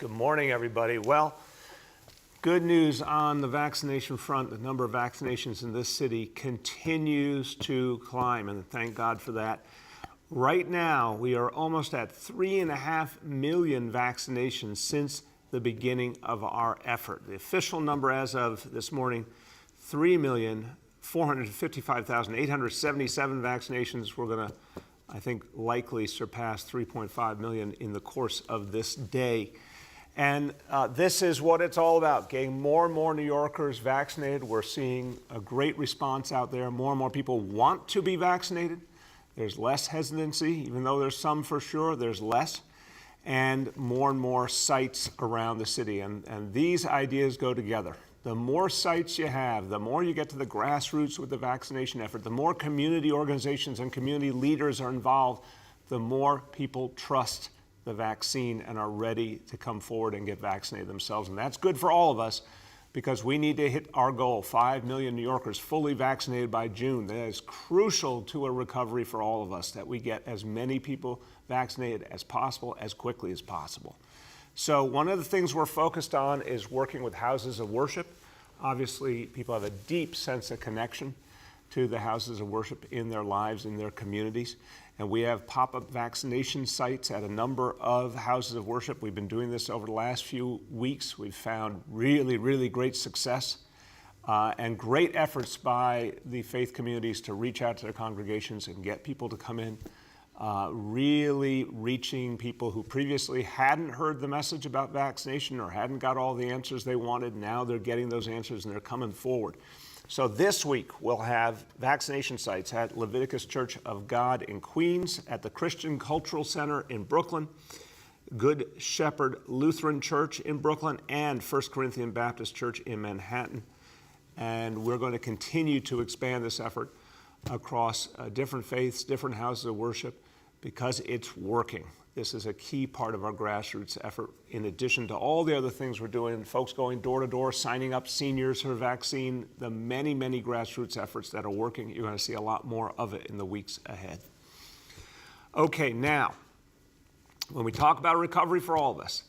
Good morning, everybody. Well, good news on the vaccination front. The number of vaccinations in this city continues to climb, and thank God for that. Right now, we are almost at 3.5 million vaccinations since the beginning of our effort. The official number as of this morning, 3,455,877 vaccinations. We're going to, I think, likely surpass 3.5 million in the course of this day. And this is what it's all about, getting more and more New Yorkers vaccinated. We're seeing a great response out there. More and more people want to be vaccinated. There's less hesitancy, even though there's some for sure, there's less. And more sites around the city. And these ideas go together. The more sites you have, the more you get to the grassroots with the vaccination effort, the more community organizations and community leaders are involved, the more people trust the vaccine and are ready to come forward and get vaccinated themselves. And that's good for all of us because we need to hit our goal, 5 million New Yorkers fully vaccinated by June. That is crucial to a recovery for all of us, that we get as many people vaccinated as possible, as quickly as possible. So one of the things we're focused on is working with houses of worship. Obviously, people have a deep sense of connection to the houses of worship in their lives, in their communities. And we have pop-up vaccination sites at a number of houses of worship. We've been doing this over the last few weeks. We've found really great success and great efforts by the faith communities to reach out to their congregations and get people to come in, really reaching people who previously hadn't heard the message about vaccination or hadn't got all the answers they wanted. Now they're getting those answers and they're coming forward. So this week, we'll have vaccination sites at Leviticus Church of God in Queens, at the Christian Cultural Center in Brooklyn, Good Shepherd Lutheran Church in Brooklyn, and First Corinthian Baptist Church in Manhattan. And we're going to continue to expand this effort across different faiths, different houses of worship, because it's working. This is a key part of our grassroots effort, in addition to all the other things we're doing, folks going door to door, signing up seniors for vaccine, the many grassroots efforts that are working. You're going to see a lot more of it in the weeks ahead. Okay, now, when we talk about recovery for all of us,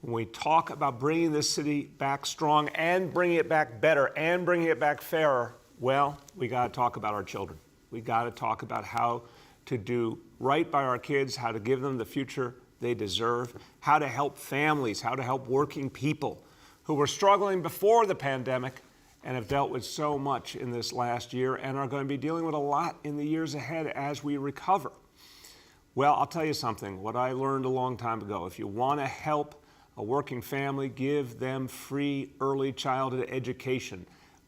when we talk about bringing this city back strong and bringing it back better and bringing it back fairer, well, we got to talk about our children. We got to talk about how to do right by our kids, how to give them the future they deserve, how to help families, how to help working people who were struggling before the pandemic and have dealt with so much in this last year and are going to be dealing with a lot in the years ahead as we recover. Well, I'll tell you something, what I learned a long time ago. If you want to help a working family, give them free early childhood education.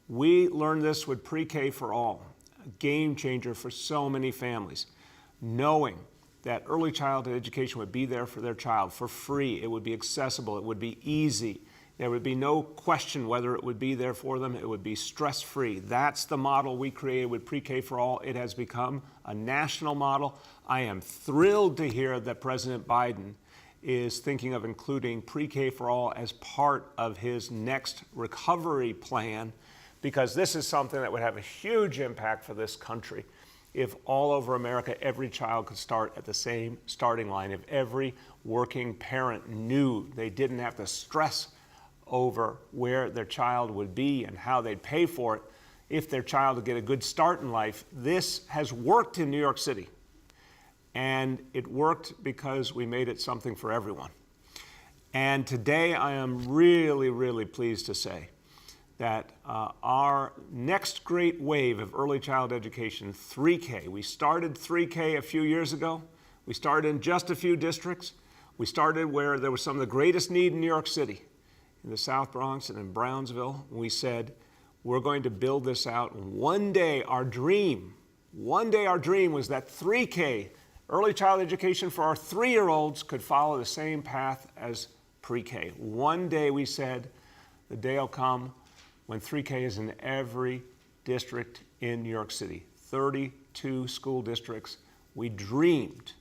We learned this with Pre-K for All, a game changer for so many families. Knowing that early childhood education would be there for their child for free, it would be accessible, it would be easy, there would be no question whether it would be there for them, it would be stress-free. That's the model we created with Pre-K for All. It has become a national model. I am thrilled to hear that President Biden is thinking of including Pre-K for All as part of his next recovery plan, because this is something that would have a huge impact for this country. If all over America, every child could start at the same starting line, if every working parent knew they didn't have to stress over where their child would be and how they'd pay for it, if their child would get a good start in life. This has worked in New York City. And it worked because we made it something for everyone. And today I am really pleased to say that our next great wave of early child education, 3K, we started 3K a few years ago. We started in just a few districts. We started where there was some of the greatest need in New York City, in the South Bronx and in Brownsville. We said, we're going to build this out. One day our dream was that 3K, early child education for our 3-year-olds, could follow the same path as Pre-K. One day we said, the day will come when 3K is in every district in New York City, 32 school districts. We dreamed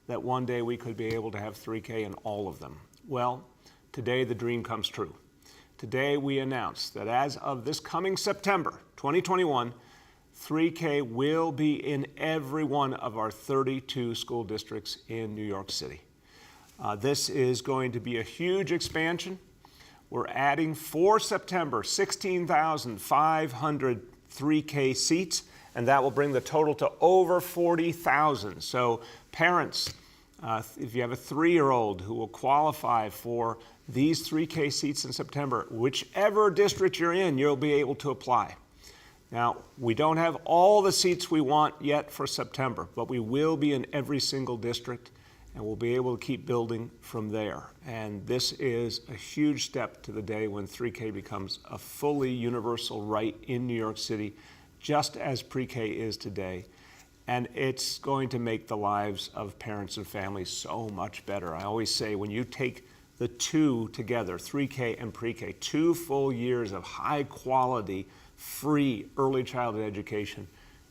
that one day we could be able to have 3K in all of them. Well, today the dream comes true. Today we announce that as of this coming September 2021, 3K will be in every one of our 32 school districts in New York City. This is going to be a huge expansion. We're adding for September 16,500 3K seats, and that will bring the total to over 40,000. So parents, if you have a 3-year-old who will qualify for these 3K seats in September, whichever district you're in, you'll be able to apply. Now, we don't have all the seats we want yet for September, but we will be in every single district, and we'll be able to keep building from there. And this is a huge step to the day when 3K becomes a fully universal right in New York City, just as pre-K is today. And it's going to make the lives of parents and families so much better. I always say when you take the two together, 3K and pre-K, 2 full years of high quality, free early childhood education,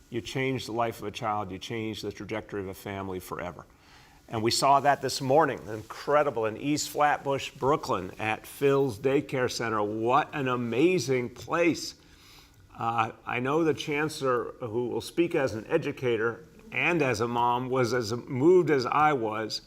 you change the life of a child, you change the trajectory of a family forever. And we saw that this morning, incredible, in East Flatbush, Brooklyn, at Phil's Daycare Center. What an amazing place. I know the chancellor, who will speak as an educator and as a mom, was as moved as I was.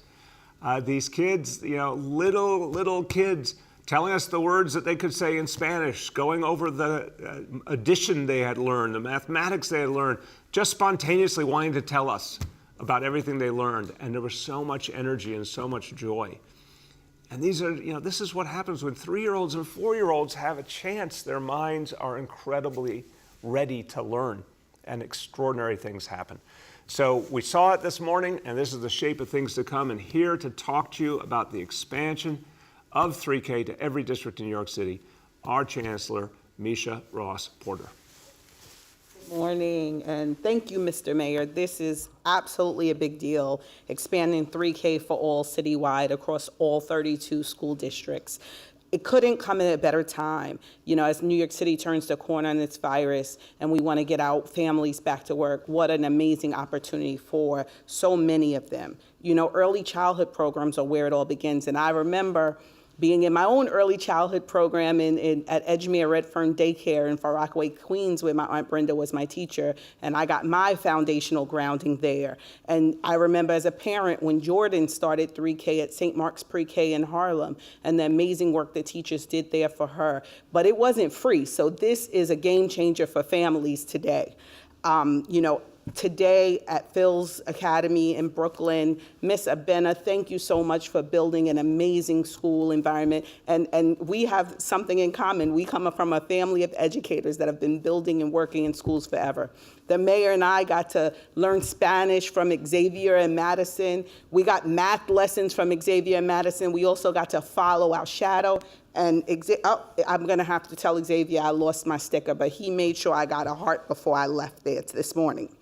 These kids, little kids, telling us the words that they could say in Spanish, going over the addition they had learned, the mathematics they had learned, just spontaneously wanting to tell us about everything they learned. And there was so much energy and so much joy. And these are, this is what happens when 3-year-olds and 4-year-olds have a chance. Their minds are incredibly ready to learn, and extraordinary things happen. So we saw it this morning, and this is the shape of things to come. And here to talk to you about the expansion of 3K to every district in New York City, our Chancellor, Misha Ross Porter. Good morning, and thank you, Mr. Mayor. This is absolutely a big deal, expanding 3K for all citywide across all 32 school districts. It couldn't come at a better time, as New York City turns the corner on this virus and we want to get our families back to work. What an amazing opportunity for so many of them. Early childhood programs are where it all begins, and I remember being in my own early childhood program at Edgemere Red Fern Daycare in Far Rockaway, Queens, where my Aunt Brenda was my teacher, and I got my foundational grounding there. And I remember as a parent when Jordan started 3K at St. Mark's Pre-K in Harlem, and the amazing work the teachers did there for her. But it wasn't free, so this is a game changer for families today. Today at Phil's Academy in Brooklyn, Miss Abena, thank you so much for building an amazing school environment. And we have something in common. We come from a family of educators that have been building and working in schools forever. The mayor and I got to learn Spanish from Xavier and Madison. We got math lessons from Xavier and Madison. We also got to follow our shadow. And I'm going to have to tell Xavier I lost my sticker, but he made sure I got a heart before I left there this morning.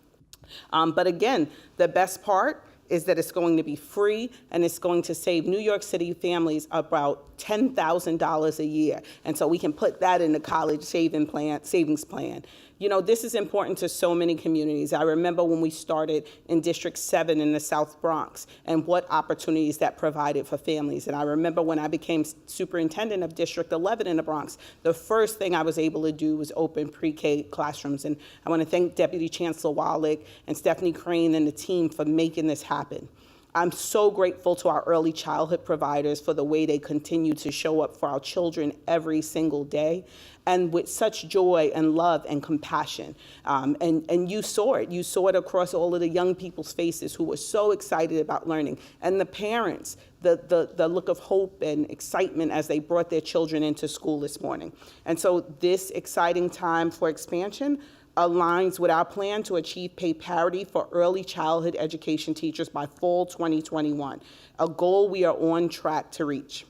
But again, the best part is that it's going to be free, and it's going to save New York City families about $10,000 a year. And so we can put that in the college savings plan. This is important to so many communities. I remember when we started in District 7 in the South Bronx and what opportunities that provided for families. And I remember when I became superintendent of District 11 in the Bronx, the first thing I was able to do was open pre-K classrooms. And I want to thank Deputy Chancellor Wallach and Stephanie Crane and the team for making this happen. I'm so grateful to our early childhood providers for the way they continue to show up for our children every single day, and with such joy and love and compassion. And you saw it. You saw it across all of the young people's faces who were so excited about learning. And the parents, the look of hope and excitement as they brought their children into school this morning. And so this exciting time for expansion aligns with our plan to achieve pay parity for early childhood education teachers by fall 2021, a goal we are on track to reach.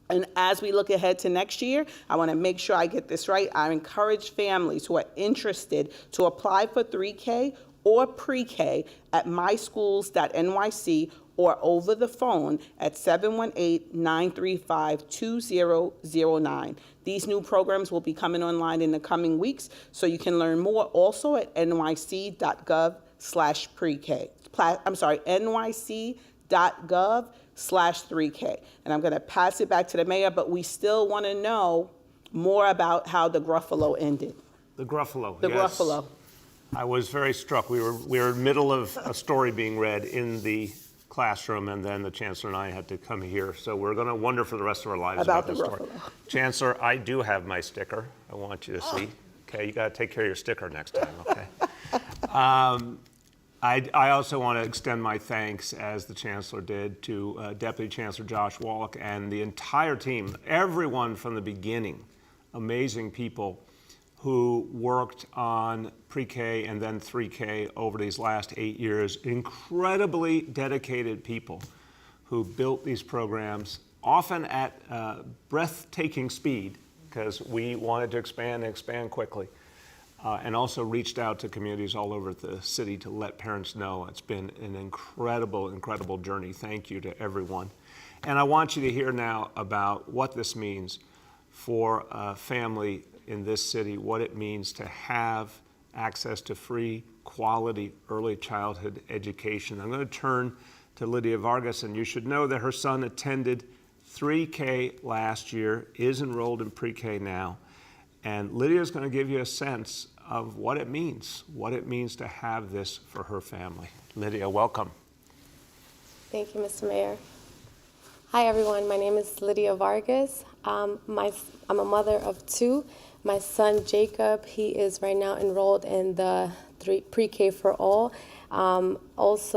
And as we look ahead to next year, I want to make sure I get this right. I encourage families who are interested to apply for 3K or pre-K at myschools.nyc or over the phone at 718-935-2009. These new programs will be coming online in the coming weeks, so you can learn more also at nyc.gov/pre-K. nyc.gov/3K. And I'm going to pass it back to the mayor, but we still want to know more about how the Gruffalo ended. The Gruffalo, The yes. Gruffalo. I was very struck. We were in the middle of a story being read in the classroom, and then the Chancellor and I had to come here. So we're going to wonder for the rest of our lives About about the this story. Ruffalo. Chancellor, I do have my sticker. I want you to see. Okay, you got to take care of your sticker next time, okay? I also want to extend my thanks, as the Chancellor did, to Deputy Chancellor Josh Wallach and the entire team, everyone from the beginning, amazing people who worked on pre-K and then 3K over these last 8 years, incredibly dedicated people who built these programs, often at breathtaking speed, because we wanted to expand and expand quickly. And also reached out to communities all over the city to let parents know. It's been an incredible, incredible journey. Thank you to everyone. And I want you to hear now about what this means for a family in this city, what it means to have access to free, quality early childhood education. I'm going to turn to Lydia Vargas, and you should know that her son attended 3K last year, is enrolled in pre-K now. And Lydia is going to give you a sense of what it means to have this for her family. Lydia, welcome. Thank you, Mr. Mayor. Hi, everyone. My name is Lydia Vargas. I'm a mother of two. My son, Jacob, he is right now enrolled in the pre-K for all. It's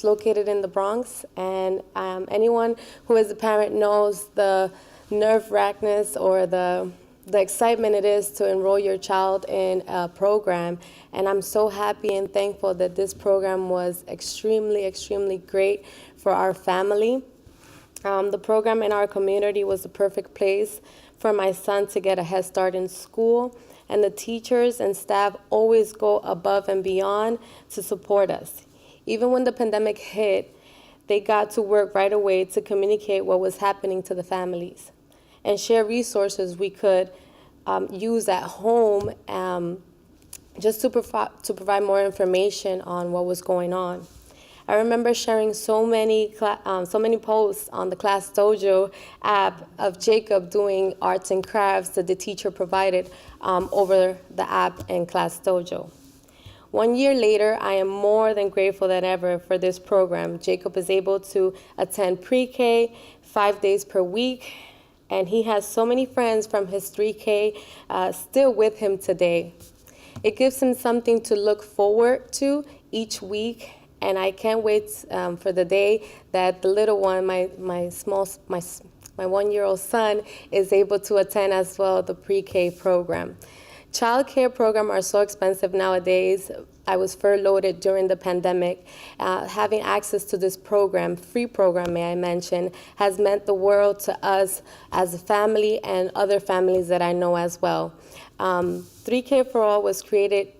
located in the Bronx, and anyone who is a parent knows the nerve-wrackedness or the excitement it is to enroll your child in a program. And I'm so happy and thankful that this program was extremely, extremely great for our family. The program in our community was the perfect place for my son to get a head start in school, and the teachers and staff always go above and beyond to support us. Even when the pandemic hit, they got to work right away to communicate what was happening to the families and share resources we could use at home just to provide more information on what was going on. I remember sharing so many posts on the Class Dojo app of Jacob doing arts and crafts that the teacher provided over the app in Class Dojo. 1 year later, I am more than grateful than ever for this program. Jacob is able to attend pre-K 5 days per week, and he has so many friends from his 3K still with him today. It gives him something to look forward to each week, and I can't wait for the day that the little one, my 1-year-old son, is able to attend as well the pre-K program. Child care programs are so expensive nowadays. I was furloughed during the pandemic. Having access to this program, free program, may I mention, has meant the world to us as a family and other families that I know as well. 3K for All was created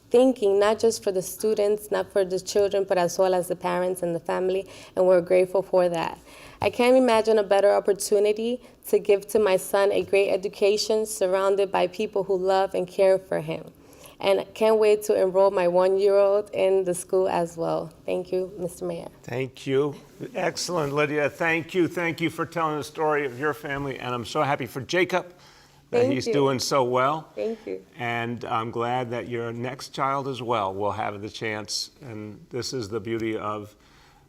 thinking not just for the students, not for the children, but as well as the parents and the family, and we're grateful for that. I can't imagine a better opportunity to give to my son a great education surrounded by people who love and care for him. And I can't wait to enroll my 1-year-old in the school as well. Thank you, Mr. Mayor. Thank you. Excellent, Lydia. Thank you. Thank you for telling the story of your family. And I'm so happy for Jacob that he's doing so well. Thank you. And I'm glad that your next child as well will have the chance. And this is the beauty of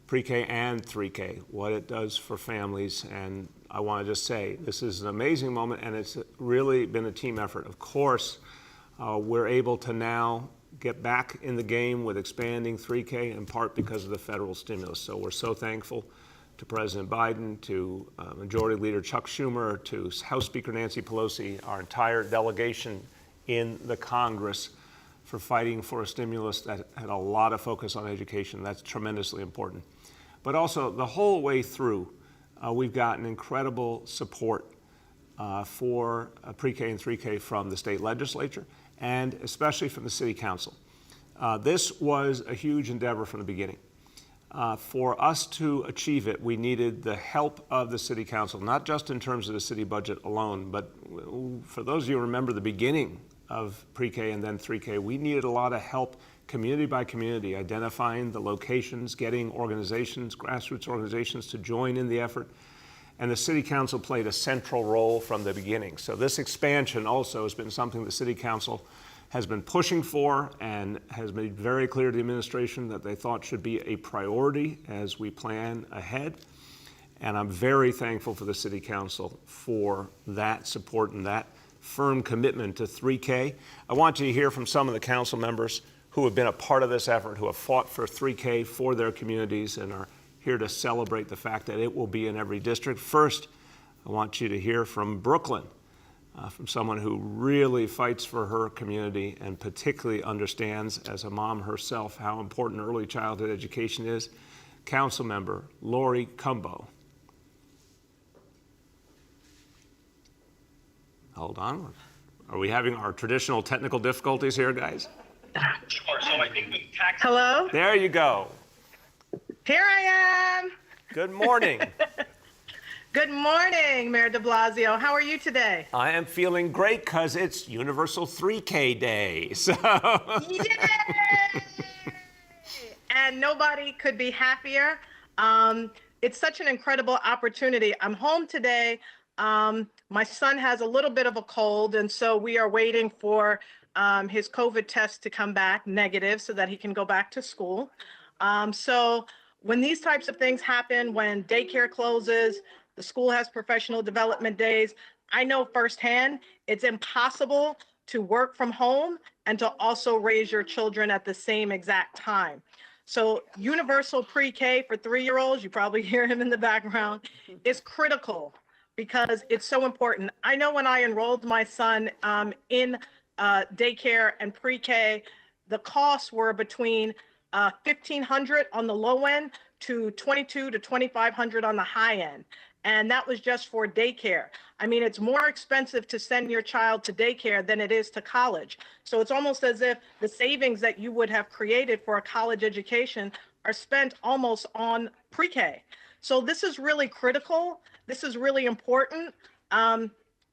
pre-K and 3K, what it does for families. And I want to just say, this is an amazing moment, and it's really been a team effort. Of course, we're able to now get back in the game with expanding 3K, in part because of the federal stimulus. So we're so thankful to President Biden, to Majority Leader Chuck Schumer, to House Speaker Nancy Pelosi, our entire delegation in the Congress for fighting for a stimulus that had a lot of focus on education. That's tremendously important. But also, the whole way through, we've gotten incredible support for pre-K and 3K from the state legislature, and especially from the city council. This was a huge endeavor from the beginning. For us to achieve it, we needed the help of the city council, not just in terms of the city budget alone, but for those of you who remember the beginning of pre-K and then 3K, we needed a lot of help community by community, identifying the locations, getting organizations, grassroots organizations to join in the effort. And the city council played a central role from the beginning. So this expansion also has been something the city council has been pushing for and has made very clear to the administration that they thought should be a priority as we plan ahead. And I'm very thankful for the City Council for that support and that firm commitment to 3K. I want you to hear from some of the council members who have been a part of this effort, who have fought for 3K for their communities and are here to celebrate the fact that it will be in every district. First, I want you to hear from Brooklyn, from someone who really fights for her community and particularly understands, as a mom herself, how important early childhood education is. Council member Lori Cumbo. Hold on. Are we having our traditional technical difficulties here, guys? Sure. So I think with tax. Hello? There you go. Here I am. Good morning. Good morning, Mayor de Blasio. How are you today? I am feeling great because it's Universal 3K Day. So Yay! And nobody could be happier. It's such an incredible opportunity. I'm home today. My son has a little bit of a cold, and so we are waiting for his COVID test to come back negative so that he can go back to school. So when these types of things happen, when daycare closes, the school has professional development days, I know firsthand it's impossible to work from home and to also raise your children at the same exact time. So universal pre-K for 3-year-olds, you probably hear him in the background, is critical because it's so important. I know when I enrolled my son in daycare and pre-K, the costs were between $1,500 on the low end to $2,200 to $2,500 on the high end. And that was just for daycare. I mean, it's more expensive to send your child to daycare than it is to college. So it's almost as if the savings that you would have created for a college education are spent almost on pre-K. So this is really critical. This is really important.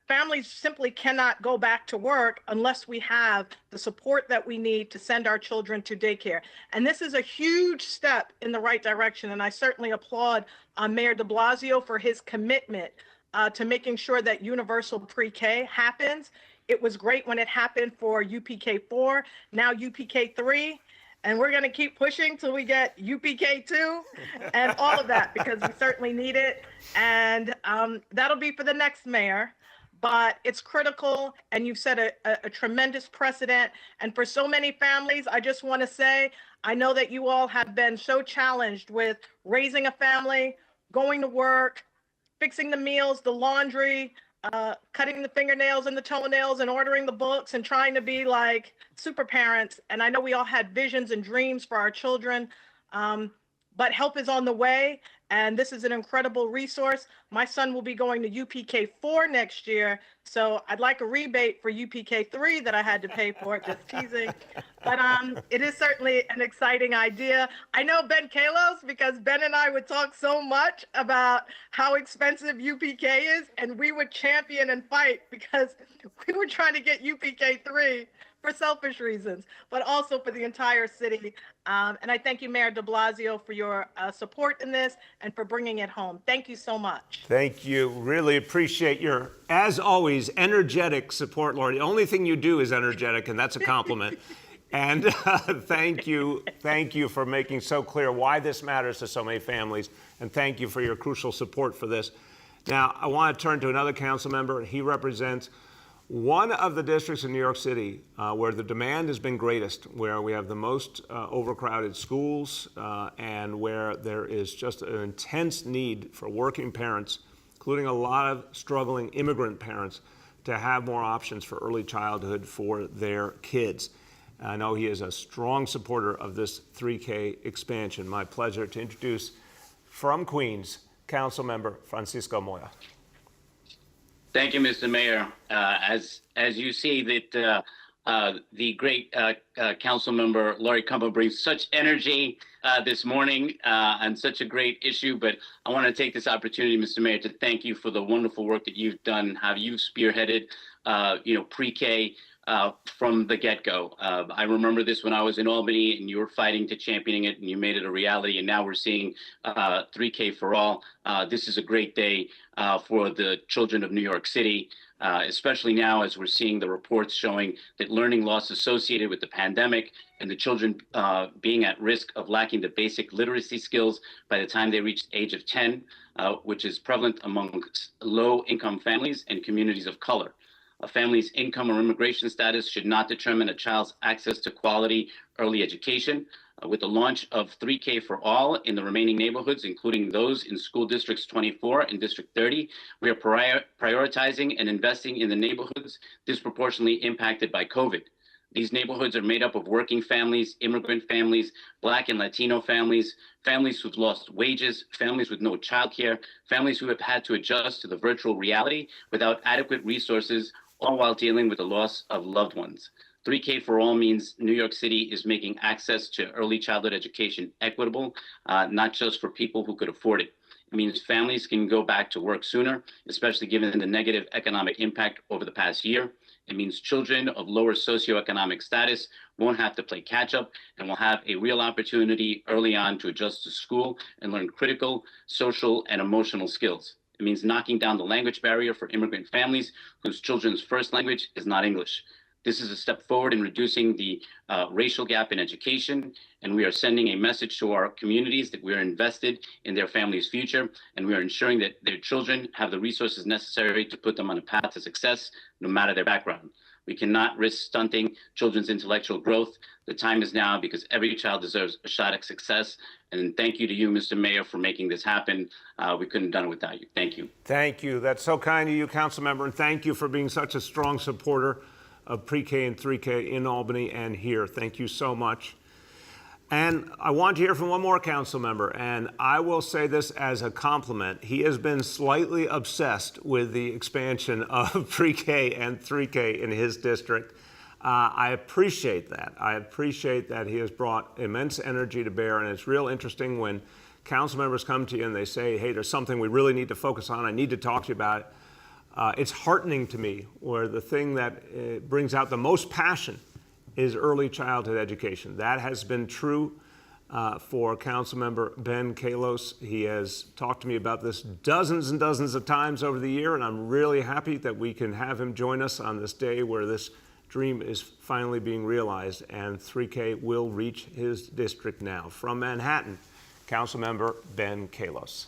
Families simply cannot go back to work unless we have the support that we need to send our children to daycare. And this is a huge step in the right direction. And I certainly applaud Mayor de Blasio for his commitment to making sure that universal pre-K happens. It was great when it happened for UPK4, now UPK3. And we're going to keep pushing till we get UPK2 and all of that because we certainly need it. And that'll be for the next mayor. But it's critical, and you've set a tremendous precedent. And for so many families, I just want to say, I know that you all have been so challenged with raising a family, going to work, fixing the meals, the laundry, cutting the fingernails and the toenails and ordering the books and trying to be like super parents. And I know we all had visions and dreams for our children, but help is on the way. And this is an incredible resource. My son will be going to UPK4 next year. So I'd like a rebate for UPK3 that I had to pay for, just teasing. But it is certainly an exciting idea. I know Ben Kalos, because Ben and I would talk so much about how expensive UPK is, and we would champion and fight because we were trying to get UPK3 for selfish reasons, but also for the entire city. And I thank you, Mayor de Blasio, for your support in this and for bringing it home. Thank you so much. thank you. Really appreciate your, as always, energetic support, Lori. The only thing you do is energetic, and that's a compliment. And thank you for making so clear why this matters to so many families, and thank you for your crucial support for this. Now, I want to turn to another council member. He represents one of the districts in New York City where the demand has been greatest, where we have the most overcrowded schools and where there is just an intense need for working parents, including a lot of struggling immigrant parents, to have more options for early childhood for their kids. I know he is a strong supporter of this 3K expansion. My pleasure to introduce from Queens, Councilmember Francisco Moya. Thank you, Mr. Mayor. As you see that the great council member Lori Cumbo brings such energy this morning and such a great issue, but I want to take this opportunity, Mr. Mayor, to thank you for the wonderful work that you've done, how you've spearheaded pre-K from the get-go. I remember this when I was in Albany, and you were fighting to championing it, and you made it a reality. And now we're seeing 3K for all. This is a great day for the children of New York City, especially now as we're seeing the reports showing that learning loss associated with the pandemic and the children being at risk of lacking the basic literacy skills by the time they reach the age of 10, which is prevalent among low-income families and communities of color. A family's income or immigration status should not determine a child's access to quality early education. With the launch of 3K for all in the remaining neighborhoods, including those in school districts 24 and District 30, we are prioritizing and investing in the neighborhoods disproportionately impacted by COVID. These neighborhoods are made up of working families, immigrant families, Black and Latino families, families who've lost wages, families with no childcare, families who have had to adjust to the virtual reality without adequate resources, all while dealing with the loss of loved ones. 3K for all means New York City is making access to early childhood education equitable, not just for people who could afford it. It means families can go back to work sooner, especially given the negative economic impact over the past year. It means children of lower socioeconomic status won't have to play catch up and will have a real opportunity early on to adjust to school and learn critical social and emotional skills. It means knocking down the language barrier for immigrant families whose children's first language is not English. This is a step forward in reducing the racial gap in education, and we are sending a message to our communities that we are invested in their families' future, and we are ensuring that their children have the resources necessary to put them on a path to success, no matter their background. We cannot risk stunting children's intellectual growth. The time is now because every child deserves a shot at success. And thank you to you, Mr. Mayor, for making this happen. We couldn't have done it without you. Thank you. Thank you. That's so kind of you, council member, and thank you for being such a strong supporter of pre-K and 3K in Albany and here. Thank you so much. And I want to hear from one more council member, and I will say this as a compliment. He has been slightly obsessed with the expansion of pre-K and 3K in his district. I appreciate that. I appreciate that he has brought immense energy to bear, and it's real interesting when council members come to you and they say, hey, there's something we really need to focus on. I need to talk to you about it. It's heartening to me where the thing that brings out the most passion is early childhood education. That has been true for Councilmember Ben Kalos. He has talked to me about this dozens and dozens of times over the year, and I'm really happy that we can have him join us on this day where this dream is finally being realized, and 3K will reach his district now. From Manhattan, Councilmember Ben Kalos.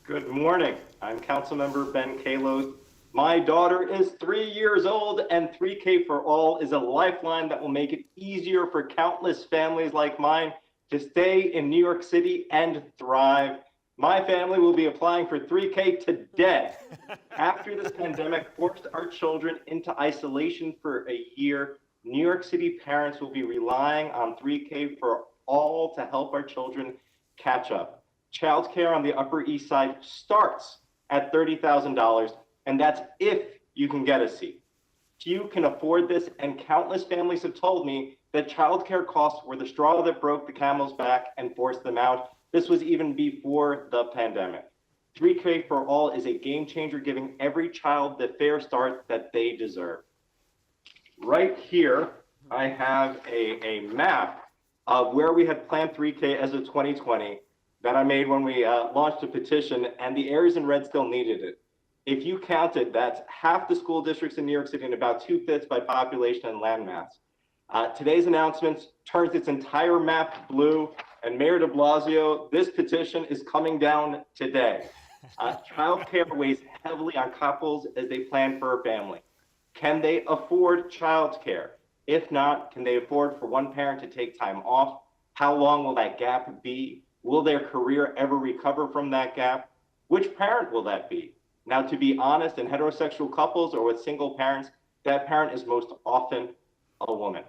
Good morning. I'm Councilmember Ben Kalos. My daughter is 3 years old, and 3K for All is a lifeline that will make it easier for countless families like mine to stay in New York City and thrive. My family will be applying for 3K today. After this pandemic forced our children into isolation for a year, New York City parents will be relying on 3K for All to help our children catch up. Childcare on the Upper East Side starts at $30,000, and that's if you can get a seat. Few can afford this, and countless families have told me that childcare costs were the straw that broke the camel's back and forced them out. This was even before the pandemic. 3K for All is a game changer, giving every child the fair start that they deserve. Right here, I have a map of where we had planned 3K as of 2020 that I made when we launched a petition, and the areas in red still needed it. If you counted, that's half the school districts in New York City and about 2/5 by population and landmass. Today's announcement turns its entire map blue, and Mayor de Blasio, this petition is coming down today. Childcare weighs heavily on couples as they plan for a family. Can they afford childcare? If not, can they afford for one parent to take time off? How long will that gap be? Will their career ever recover from that gap? Which parent will that be? Now, to be honest, in heterosexual couples or with single parents, that parent is most often a woman.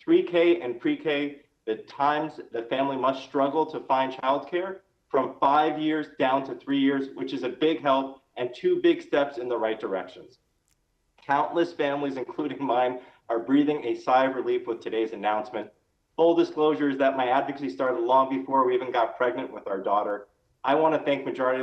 3K and pre-K, the times the family must struggle to find childcare, from 5 years down to 3 years, which is a big help and two big steps in the right directions. Countless families, including mine, are breathing a sigh of relief with today's announcement. Full disclosure is that my advocacy started long before we even got pregnant with our daughter. I want to thank Majority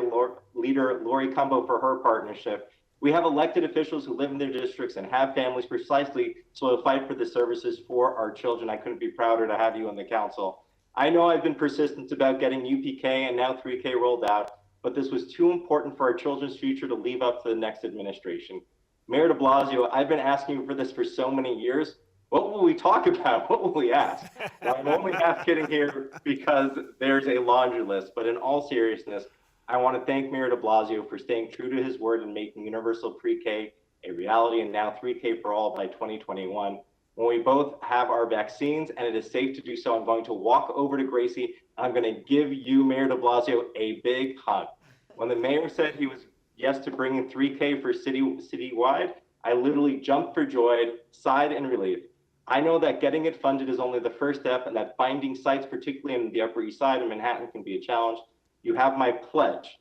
Leader Lori Cumbo for her partnership. We have elected officials who live in their districts and have families precisely so to fight for the services for our children. I couldn't be prouder to have you on the council. I know I've been persistent about getting UPK and now 3K rolled out, but this was too important for our children's future to leave up to the next administration. Mayor de Blasio, I've been asking you for this for so many years. What will we talk about? What will we ask? Now, I'm only half kidding here because there's a laundry list, but in all seriousness, I want to thank Mayor de Blasio for staying true to his word and making universal pre-K a reality and now 3K for all by 2021. When we both have our vaccines and it is safe to do so, I'm going to walk over to Gracie and I'm going to give you, Mayor de Blasio, a big hug. When the mayor said he was yes to bringing 3K for citywide, I literally jumped for joy, sighed in relief. I know that getting it funded is only the first step and that finding sites, particularly in the Upper East Side of Manhattan, can be a challenge. You have my pledge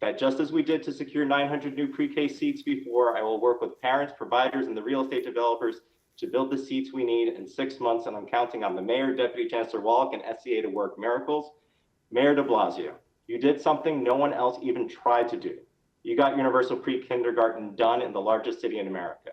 that just as we did to secure 900 new pre-K seats before, I will work with parents, providers, and the real estate developers to build the seats we need in 6 months, and I'm counting on the mayor, Deputy Chancellor Wallach, and SCA to work miracles. Mayor de Blasio, you did something no one else even tried to do. You got universal pre-kindergarten done in the largest city in America.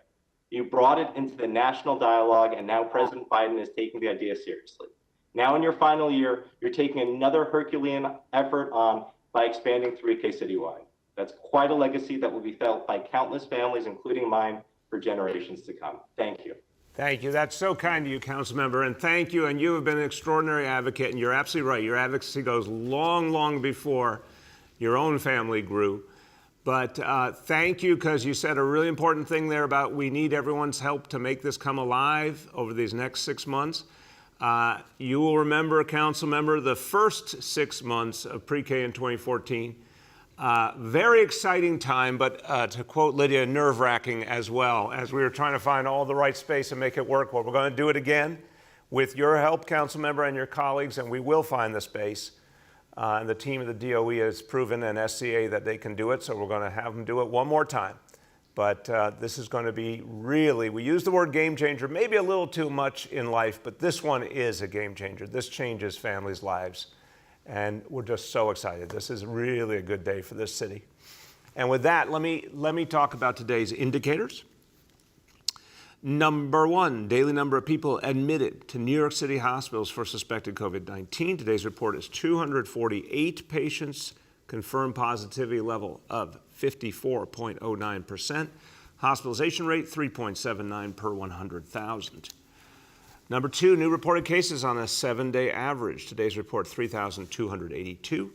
You brought it into the national dialogue, and now President Biden is taking the idea seriously. Now in your final year, you're taking another Herculean effort on by expanding 3K citywide. That's quite a legacy that will be felt by countless families, including mine, for generations to come. Thank you. Thank you. That's so kind of you, council member, and thank you. And you have been an extraordinary advocate, and you're absolutely right. Your advocacy goes long, long before your own family grew. But thank you, because you said a really important thing there about we need everyone's help to make this come alive over these next 6 months. You will remember, council member, the first 6 months of pre-K in 2014. Very exciting time, but to quote Lydia, nerve-wracking as well, as we were trying to find all the right space and make it work. Well, we're going to do it again with your help, council member, and your colleagues, and we will find the space. And the team of the DOE has proven and SCA that they can do it, so we're going to have them do it one more time. But this is going to be really, we use the word game changer, maybe a little too much in life, but this one is a game changer. This changes families' lives. And we're just so excited. This is really a good day for this city. And with that, let me talk about today's indicators. Number one, daily number of people admitted to New York City hospitals for suspected COVID-19. Today's report is 248 patients, confirmed positivity level of 54.09%. Hospitalization rate 3.79 per 100,000. Number two, new reported cases on a 7-day average. Today's report, 3,282.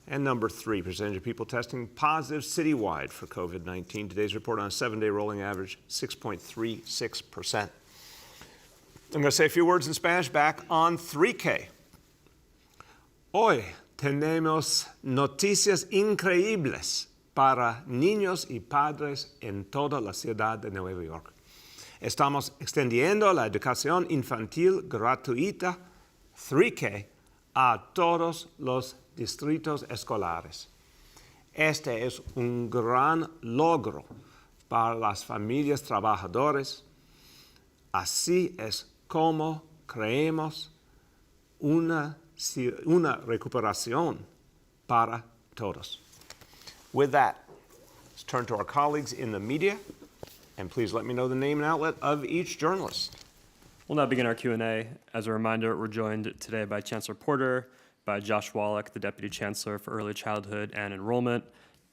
And number three, percentage of people testing positive citywide for COVID-19. Today's report on a 7-day rolling average, 6.36%. I'm going to say a few words in Spanish back on 3K. Hoy tenemos noticias increíbles para niños y padres en toda la ciudad de Nueva York. Estamos extendiendo la educación infantil gratuita 3K a todos los distritos escolares. Este es un gran logro para las familias trabajadoras. Así es como creemos una recuperación para todos. With that, let's turn to our colleagues in the media, and please let me know the name and outlet of each journalist. We'll now begin our Q&A. As a reminder, we're joined today by Chancellor Porter, by Josh Wallach, the Deputy Chancellor for Early Childhood and Enrollment,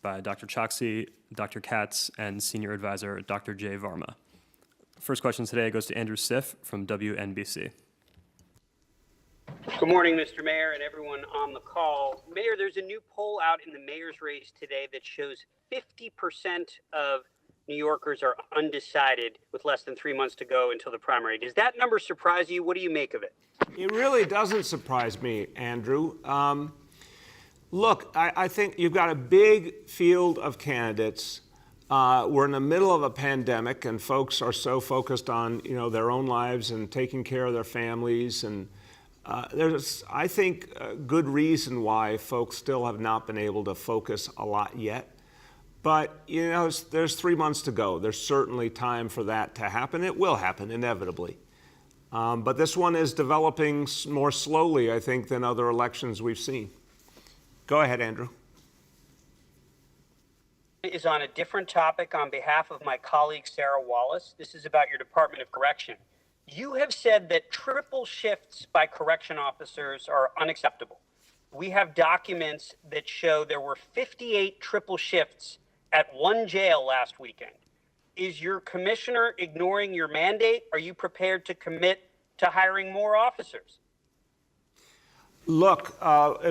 by Dr. Choksi, Dr. Katz, and Senior Advisor Dr. Jay Varma. First question today goes to Andrew Siff from WNBC. Good morning, Mr. Mayor, and everyone on the call. Mayor, there's a new poll out in the mayor's race today that shows 50% of New Yorkers are undecided with less than 3 months to go until the primary. Does that number surprise you? What do you make of it? It really doesn't surprise me, Andrew. Look, I think you've got a big field of candidates. We're in the middle of a pandemic, and folks are so focused on their own lives and taking care of their families. And there's, I think, a good reason why folks still have not been able to focus a lot yet. But, there's 3 months to go. There's certainly time for that to happen. It will happen, inevitably. But this one is developing more slowly, I think, than other elections we've seen. Go ahead, Andrew. is on a different topic on behalf of my colleague, Sarah Wallace. This is about your Department of Correction. You have said that triple shifts by correction officers are unacceptable. We have documents that show there were 58 triple shifts at one jail last weekend. Is your commissioner ignoring your mandate? Are you prepared to commit to hiring more officers? Look,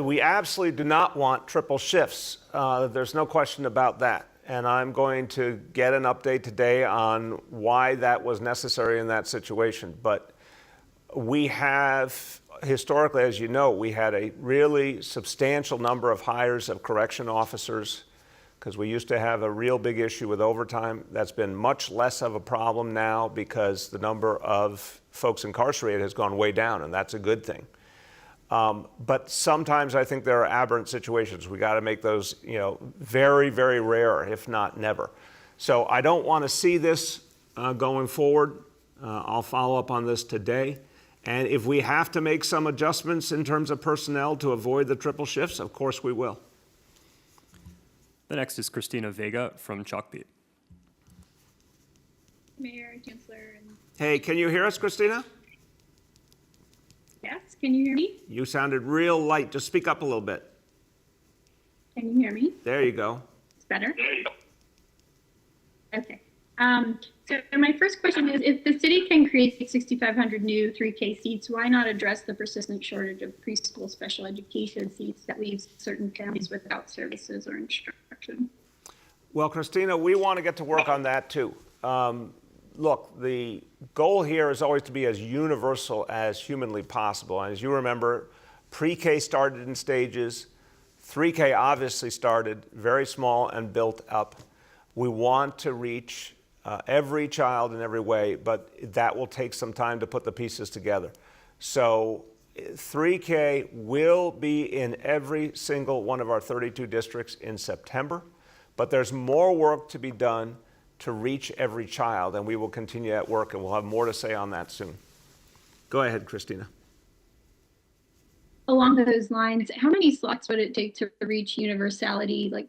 we absolutely do not want triple shifts. There's no question about that. And I'm going to get an update today on why that was necessary in that situation. But we have, historically, as you know, we had a really substantial number of hires of correction officers because we used to have a real big issue with overtime. That's been much less of a problem now because the number of folks incarcerated has gone way down, and that's a good thing. But sometimes I think there are aberrant situations. We got to make those, very, very rare, if not never. So I don't want to see this going forward. I'll follow up on this today. And if we have to make some adjustments in terms of personnel to avoid the triple shifts, of course we will. The next is Christina Vega from Chalkbeat. Mayor, Chancellor. Hey, can you hear us, Christina? Yes, can you hear me? You sounded real light. Just speak up a little bit. Can you hear me? There you go. It's better? Okay. So my first question is, if the city can create 6,500 new 3K seats, why not address the persistent shortage of preschool special education seats that leaves certain families without services or instruction? Well, Christina, we want to get to work on that too. Look, the goal here is always to be as universal as humanly possible. And as you remember, pre-K started in stages. 3K obviously started very small and built up. We want to reach every child in every way, but that will take some time to put the pieces together. So 3K will be in every single one of our 32 districts in September, but there's more work to be done to reach every child, and we will continue that work, and we'll have more to say on that soon. Go ahead, Christina. Along those lines, how many slots would it take to reach universality? Like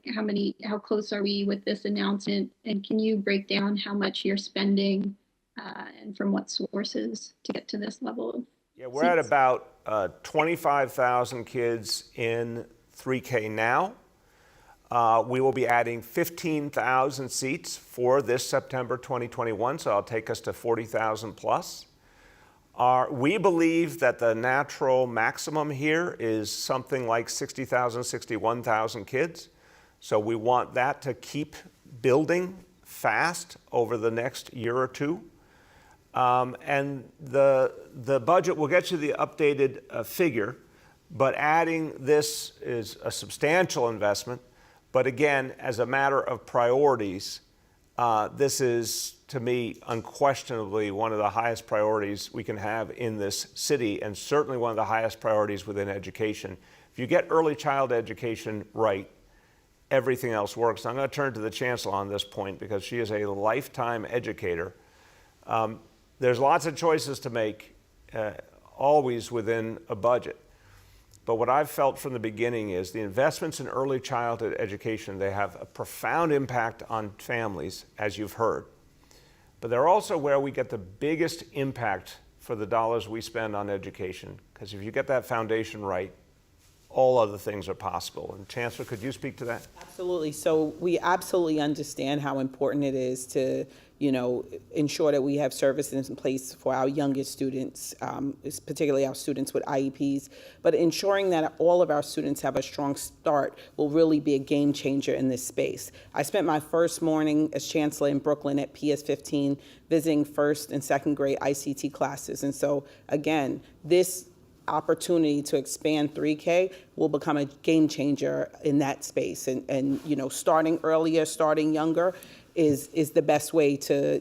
how close are we with this announcement? And can you break down how much you're spending and from what sources to get to this level of we're at about 25,000 kids in 3K now. We will be adding 15,000 seats for this September 2021, so it'll take us to 40,000 plus. We believe that the natural maximum here is something like 60,000, 61,000 kids. So we want that to keep building fast over the next year or two. And the budget will get you the updated figure, but adding this is a substantial investment. But again, as a matter of priorities, this is, to me, unquestionably one of the highest priorities we can have in this city, and certainly one of the highest priorities within education. If you get early child education right, everything else works. I'm going to turn to the Chancellor on this point because she is a lifetime educator. There's lots of choices to make, always within a budget. But what I've felt from the beginning is the investments in early childhood education, they have a profound impact on families, as you've heard. But they're also where we get the biggest impact for the dollars we spend on education. Because if you get that foundation right, all other things are possible. And Chancellor, could you speak to that? Absolutely. So we absolutely understand how important it is to, ensure that we have services in place for our youngest students, particularly our students with IEPs. But ensuring that all of our students have a strong start will really be a game changer in this space. I spent my first morning as Chancellor in Brooklyn at PS 15 visiting first and second grade ICT classes. And so, again, this opportunity to expand 3K will become a game changer in that space. And starting earlier, starting younger is the best way to,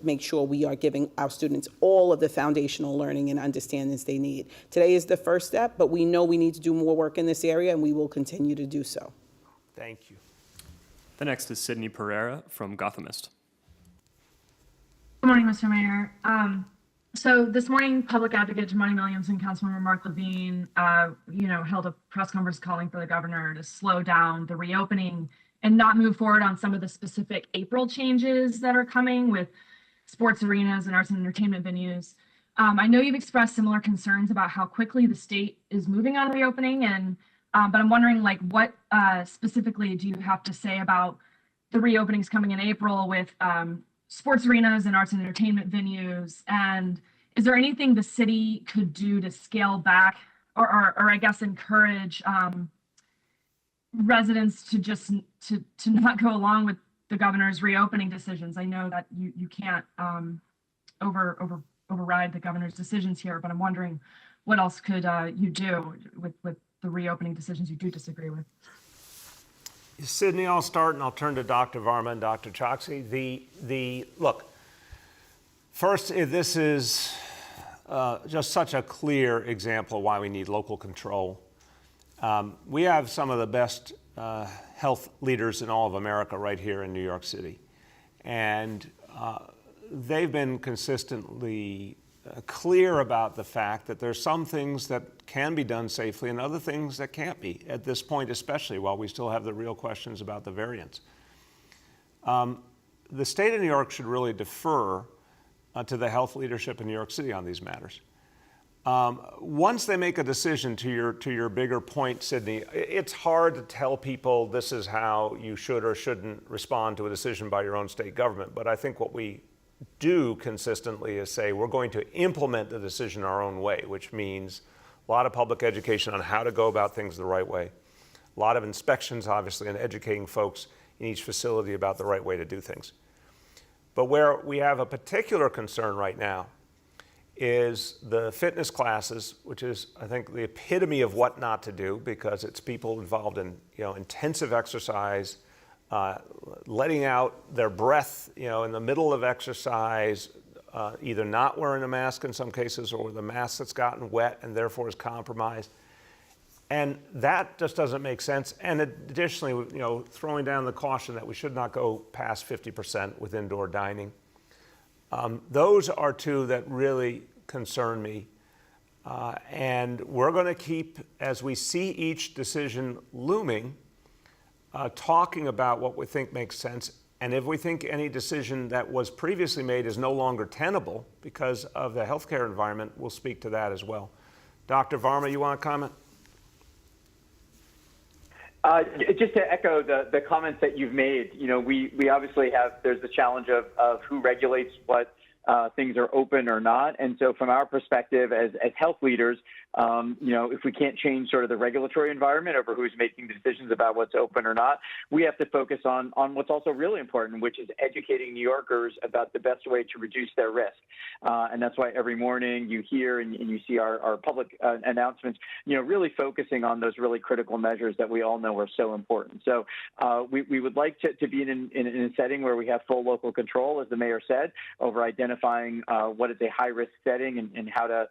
make sure we are giving our students all of the foundational learning and understandings they need. Today is the first step, but we know we need to do more work in this area, and we will continue to do so. Thank you. The next is Sydney Pereira from Gothamist. Good morning, Mr. Mayor. So this morning, Public Advocate Jamani Williams and Councilmember Mark Levine, held a press conference calling for the governor to slow down the reopening and not move forward on some of the specific April changes that are coming with sports arenas and arts and entertainment venues. I know you've expressed similar concerns about how quickly the state is moving on reopening, and but I'm wondering, like, what specifically do you have to say about the reopenings coming in April with sports arenas and arts and entertainment venues? And is there anything the city could do to scale back or I guess encourage residents to just to not go along with the governor's reopening decisions? I know that you can't override the governor's decisions here, but I'm wondering what else could you do with the reopening decisions you do disagree with? Sydney, I'll start and I'll turn to Dr. Varma and Dr. Choksi. Look, first, this is just such a clear example of why we need local control. We have some of the best health leaders in all of America right here in New York City. And they've been consistently clear about the fact that there's some things that can be done safely and other things that can't be at this point, especially while we still have the real questions about the variants. The state of New York should really defer to the health leadership in New York City on these matters. Once they make a decision, to your bigger point, Sydney, it's hard to tell people this is how you should or shouldn't respond to a decision by your own state government. But I think what we do consistently is say we're going to implement the decision our own way, which means a lot of public education on how to go about things the right way, a lot of inspections, obviously, and educating folks in each facility about the right way to do things. But where we have a particular concern right now is the fitness classes, which is, I think, the epitome of what not to do, because it's people involved in intensive exercise, letting out their breath in the middle of exercise, either not wearing a mask in some cases or with a mask that's gotten wet and therefore is compromised. And that just doesn't make sense. And additionally, throwing down the caution that we should not go past 50% with indoor dining. Those are two that really concern me. And we're going to keep, as we see each decision looming, talking about what we think makes sense. And if we think any decision that was previously made is no longer tenable because of the healthcare environment, we'll speak to that as well. Dr. Varma, you want to comment? Just to echo the comments that you've made, we obviously there's the challenge of who regulates what things are open or not. And so from our perspective as health leaders, if we can't change sort of the regulatory environment over who's making decisions about what's open or not, we have to focus on what's also really important, which is educating New Yorkers about the best way to reduce their risk. And that's why every morning you hear and you see our public announcements, really focusing on those really critical measures that we all know are so important. So we would like to be in a setting where we have full local control, as the mayor said, over identifying what is a high-risk setting and how to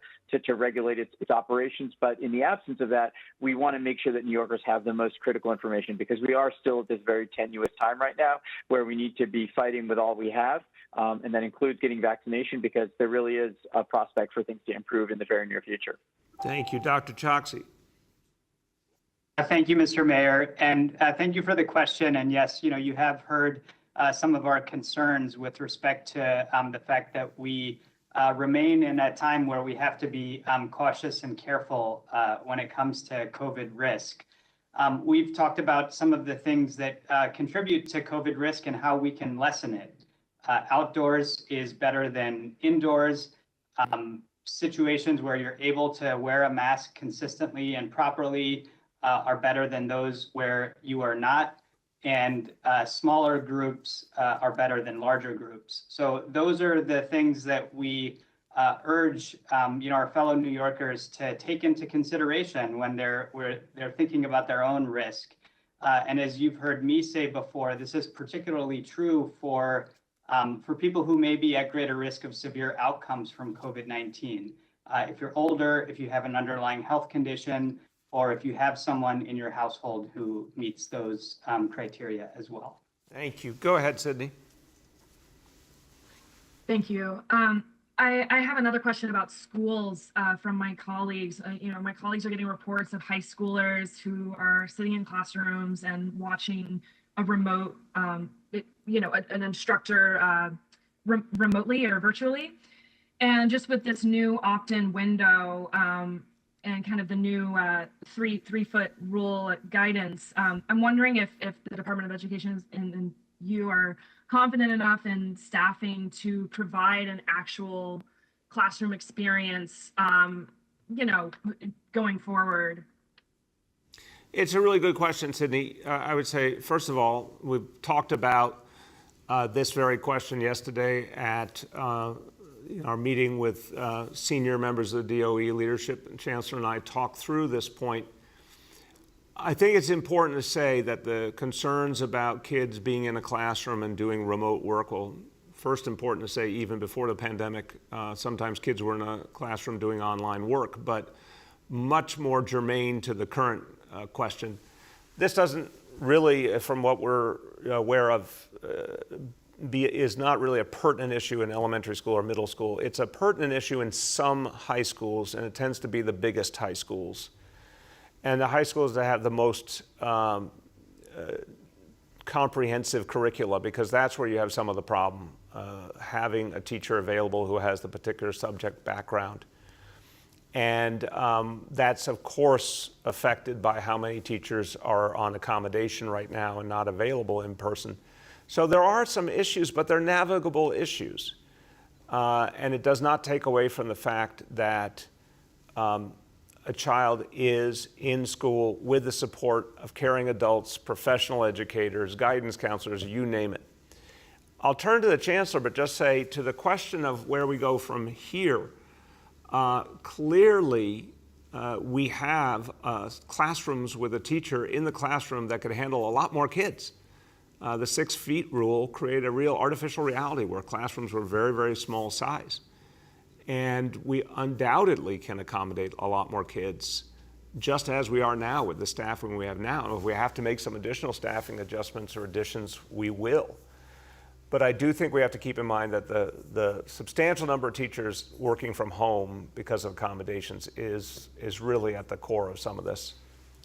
regulate its operations. But in the absence of that, we want to make sure that New Yorkers have the most critical information, because we are still at this very tenuous time right now where we need to be fighting with all we have. And that includes getting vaccination, because there really is a prospect for things to improve in the very near future. Thank you. Dr. Choksi. Thank you, Mr. Mayor. And thank you for the question. And yes, you have heard some of our concerns with respect to the fact that we remain in a time where we have to be cautious and careful when it comes to COVID risk. We've talked about some of the things that contribute to COVID risk and how we can lessen it. Outdoors is better than indoors. Situations where you're able to wear a mask consistently and properly are better than those where you are not. And smaller groups are better than larger groups. So those are the things that we urge our fellow New Yorkers to take into consideration when they're thinking about their own risk. And as you've heard me say before, this is particularly true for people who may be at greater risk of severe outcomes from COVID-19. If you're older, if you have an underlying health condition, or if you have someone in your household who meets those criteria as well. Thank you. Go ahead, Sydney. Thank you. I have another question about schools from my colleagues. My colleagues are getting reports of high schoolers who are sitting in classrooms and watching a remote, an instructor remotely or virtually. And just with this new opt-in window and kind of the new 3-foot rule guidance, I'm wondering if the Department of Education and you are confident enough in staffing to provide an actual classroom experience, going forward. It's a really good question, Sydney. I would say, first of all, we've talked about this very question yesterday at our meeting with senior members of the DOE leadership, and Chancellor and I talked through this point. I think it's important to say that the concerns about kids being in a classroom and doing remote work, well, first important to say even before the pandemic, sometimes kids were in a classroom doing online work, but much more germane to the current question. This doesn't really, from what we're aware of, is not really a pertinent issue in elementary school or middle school. It's a pertinent issue in some high schools, and it tends to be the biggest high schools. And the high schools that have the most comprehensive curricula, because that's where you have some of the problem, having a teacher available who has the particular subject background. And that's, of course, affected by how many teachers are on accommodation right now and not available in person. So there are some issues, but they're navigable issues. And it does not take away from the fact that a child is in school with the support of caring adults, professional educators, guidance counselors, you name it. I'll turn to the Chancellor, but just say to the question of where we go from here, clearly we have classrooms with a teacher in the classroom that could handle a lot more kids. The 6 feet rule created a real artificial reality where classrooms were very, very small size. And we undoubtedly can accommodate a lot more kids, just as we are now with the staffing we have now. And if we have to make some additional staffing adjustments or additions, we will. But I do think we have to keep in mind that the substantial number of teachers working from home because of accommodations is really at the core of some of this.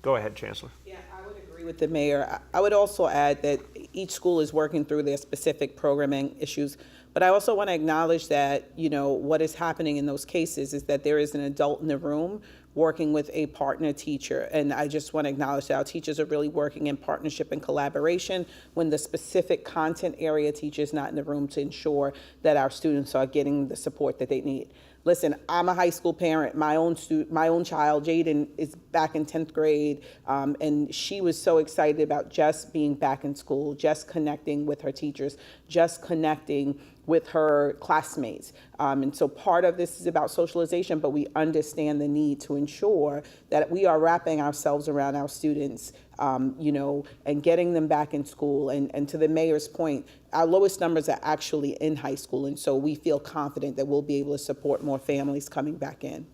Go ahead, Chancellor. Yeah, I would agree with the mayor. I would also add that each school is working through their specific programming issues. But I also want to acknowledge that, what is happening in those cases is that there is an adult in the room working with a partner teacher. And I just want to acknowledge that our teachers are really working in partnership and collaboration when the specific content area teacher is not in the room to ensure that our students are getting the support that they need. Listen, I'm a high school parent. My own child, Jaden, is back in 10th grade, and she was so excited about just being back in school, just connecting with her teachers, just connecting with her classmates. And so part of this is about socialization, but we understand the need to ensure that we are wrapping ourselves around our students, and getting them back in school. And to the mayor's point, our lowest numbers are actually in high school. And so we feel confident that we'll be able to support more families coming back in.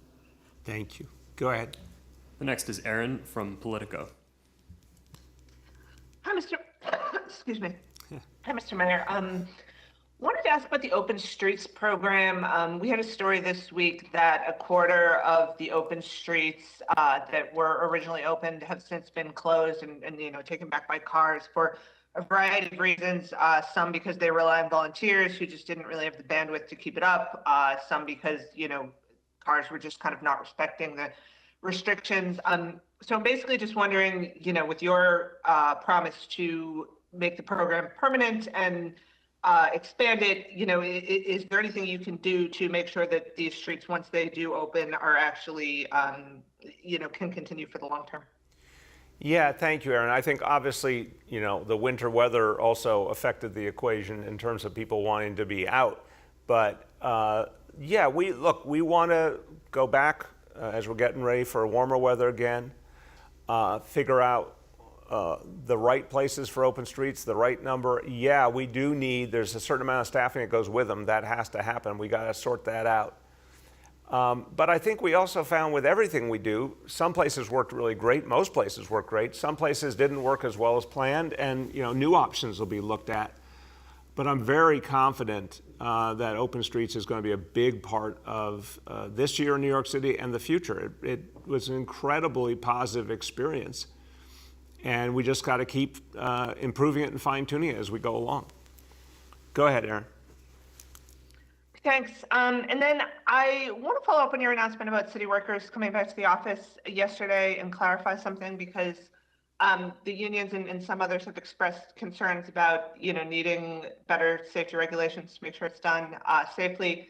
Thank you. Go ahead. The next is Aaron from Politico. Hi, Mr. Excuse me. Hi, Mr. Mayor. Wanted to ask about the Open Streets program. We had a story this week that a quarter of the open streets that were originally opened have since been closed and taken back by cars for a variety of reasons. Some because they rely on volunteers who just didn't really have the bandwidth to keep it up. Some because cars were just kind of not respecting the restrictions. So I'm basically just wondering, with your promise to make the program permanent and expand it, is there anything you can do to make sure that these streets, once they do open, are actually, can continue for the long term? Yeah, thank you, Aaron. I think obviously, the winter weather also affected the equation in terms of people wanting to be out. But we want to go back as we're getting ready for warmer weather again, figure out the right places for open streets, the right number. Yeah, we do need, there's a certain amount of staffing that goes with them. That has to happen. We got to sort that out. But I think we also found with everything we do, some places worked really great. Most places worked great. Some places didn't work as well as planned, and new options will be looked at. But I'm very confident that open streets is going to be a big part of this year in New York City and the future. It was an incredibly positive experience. And we just got to keep improving it and fine-tuning it as we go along. Go ahead, Aaron. Thanks. And then I want to follow up on your announcement about city workers coming back to the office yesterday and clarify something, because the unions and some others have expressed concerns about, needing better safety regulations to make sure it's done safely.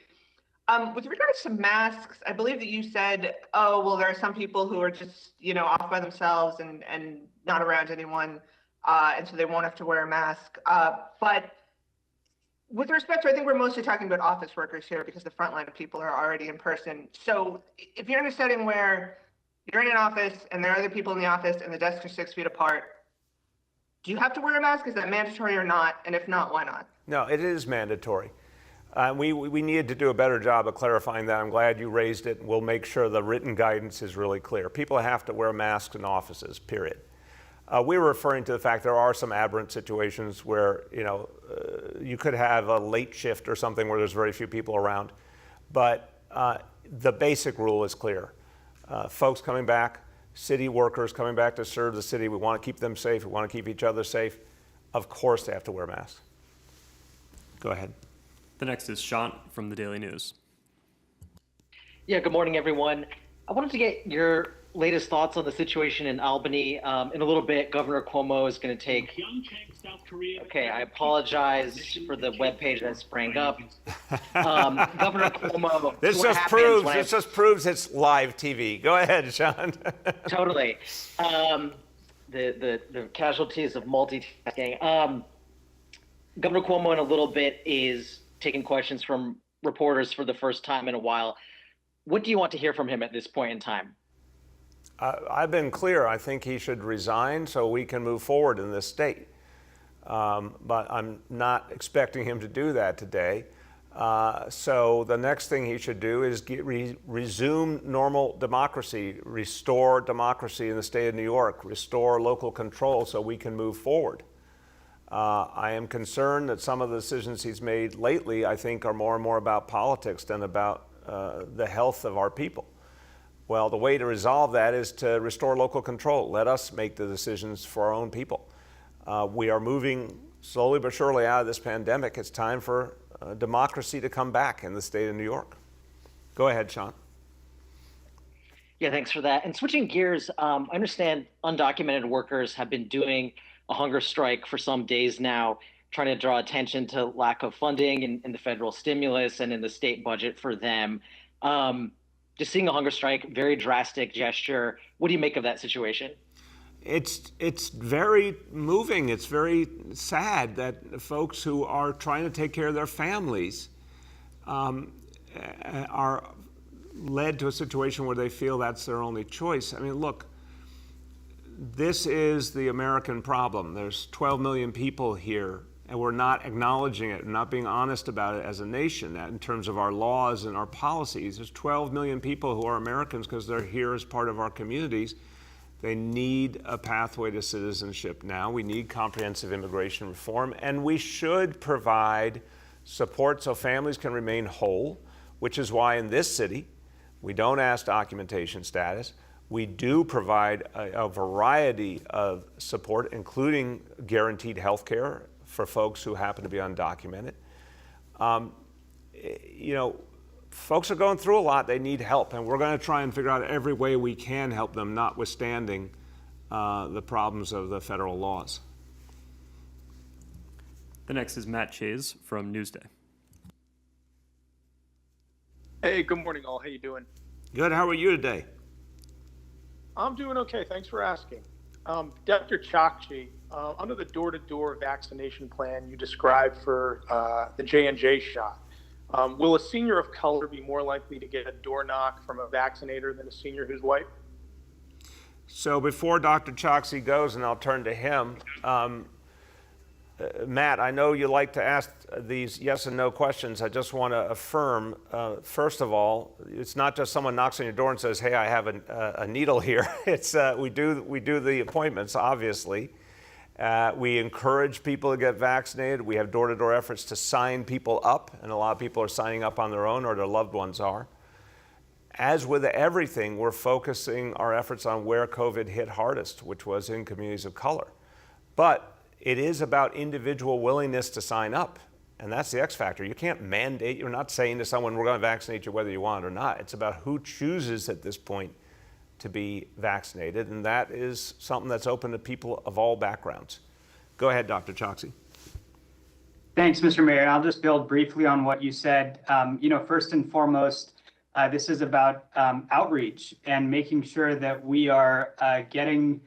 With regards to masks, I believe that you said, oh, well, there are some people who are just, off by themselves and not around anyone, and so they won't have to wear a mask. But with respect to, I think we're mostly talking about office workers here because the front line of people are already in person. So if you're in a setting where you're in an office and there are other people in the office and the desks are 6 feet apart, do you have to wear a mask? Is that mandatory or not? And if not, why not? No, it is mandatory. We needed to do a better job of clarifying that. I'm glad you raised it. We'll make sure the written guidance is really clear. People have to wear masks in offices, period. We were referring to the fact there are some aberrant situations where, you could have a late shift or something where there's very few people around. But the basic rule is clear. Folks coming back, city workers coming back to serve the city, we want to keep them safe. We want to keep each other safe. Of course they have to wear masks. Go ahead. The next is Sean from the Daily News. Yeah, good morning, everyone. I wanted to get your latest thoughts on the situation in Albany. In a little bit, Governor Cuomo is going to take... Okay, I apologize for the webpage that sprang up. Governor Cuomo... This just proves it's live TV. Go ahead, Sean. Totally. The casualties of multitasking. Governor Cuomo in a little bit is taking questions from reporters for the first time in a while. What do you want to hear from him at this point in time? I've been clear. I think he should resign so we can move forward in this state. But I'm not expecting him to do that today. So the next thing he should do is resume normal democracy, restore democracy in the state of New York, restore local control so we can move forward. I am concerned that some of the decisions he's made lately, I think, are more and more about politics than about the health of our people. Well, the way to resolve that is to restore local control. Let us make the decisions for our own people. We are moving slowly but surely out of this pandemic. It's time for democracy to come back in the state of New York. Go ahead, Sean. Yeah, thanks for that. And switching gears, I understand undocumented workers have been doing a hunger strike for some days now, trying to draw attention to lack of funding in the federal stimulus and in the state budget for them. Just seeing a hunger strike, very drastic gesture. What do you make of that situation? It's very moving. It's very sad that folks who are trying to take care of their families are led to a situation where they feel that's their only choice. I mean, look, this is the American problem. There's 12 million people here, and we're not acknowledging it, not being honest about it as a nation in terms of our laws and our policies. There's 12 million people who are Americans because they're here as part of our communities. They need a pathway to citizenship now. We need comprehensive immigration reform, and we should provide support so families can remain whole, which is why in this city, we don't ask documentation status. We do provide a variety of support, including guaranteed health care for folks who happen to be undocumented. Folks are going through a lot. They need help, and we're going to try and figure out every way we can help them, notwithstanding the problems of the federal laws. The next is Matt Chase from Newsday. Hey, good morning, all. How you doing? Good. How are you today? I'm doing okay. Thanks for asking. Dr. Chakchi, under the door-to-door vaccination plan you described for the J&J shot, will a senior of color be more likely to get a door knock from a vaccinator than a senior who's white? So before Dr. Chokshi goes, and I'll turn to him, Matt, I know you like to ask these yes and no questions. I just want to affirm, first of all, it's not just someone knocks on your door and says, hey, I have a needle here. It's we do the appointments, obviously. We encourage people to get vaccinated. We have door-to-door efforts to sign people up, and a lot of people are signing up on their own or their loved ones are. as with everything, we're focusing our efforts on where COVID hit hardest, which was in communities of color. But it is about individual willingness to sign up. And that's the X factor. You can't mandate, you're not saying to someone, we're going to vaccinate you whether you want it or not. It's about who chooses at this point to be vaccinated. And that is something that's open to people of all backgrounds. Go ahead, Dr. Choksi. Thanks, Mr. Mayor. I'll just build briefly on what you said. First and foremost, this is about outreach and making sure that we are getting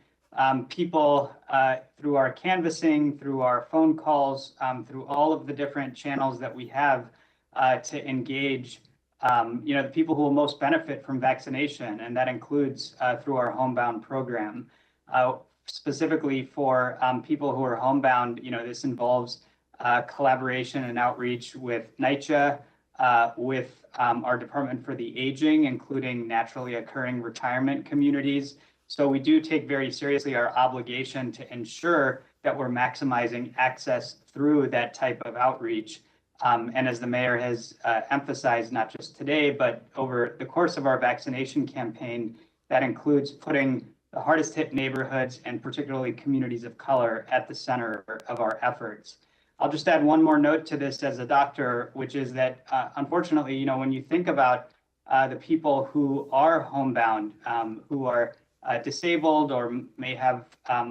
people through our canvassing, through our phone calls, through all of the different channels that we have to engage, the people who will most benefit from vaccination, and that includes through our homebound program. Specifically for people who are homebound, this involves collaboration and outreach with NYCHA, with our Department for the Aging, including naturally occurring retirement communities. So we do take very seriously our obligation to ensure that we're maximizing access through that type of outreach. And as the mayor has emphasized, not just today, but over the course of our vaccination campaign, that includes putting the hardest hit neighborhoods and particularly communities of color at the center of our efforts. I'll just add one more note to this as a doctor, which is that unfortunately, when you think about the people who are homebound, who are disabled or may have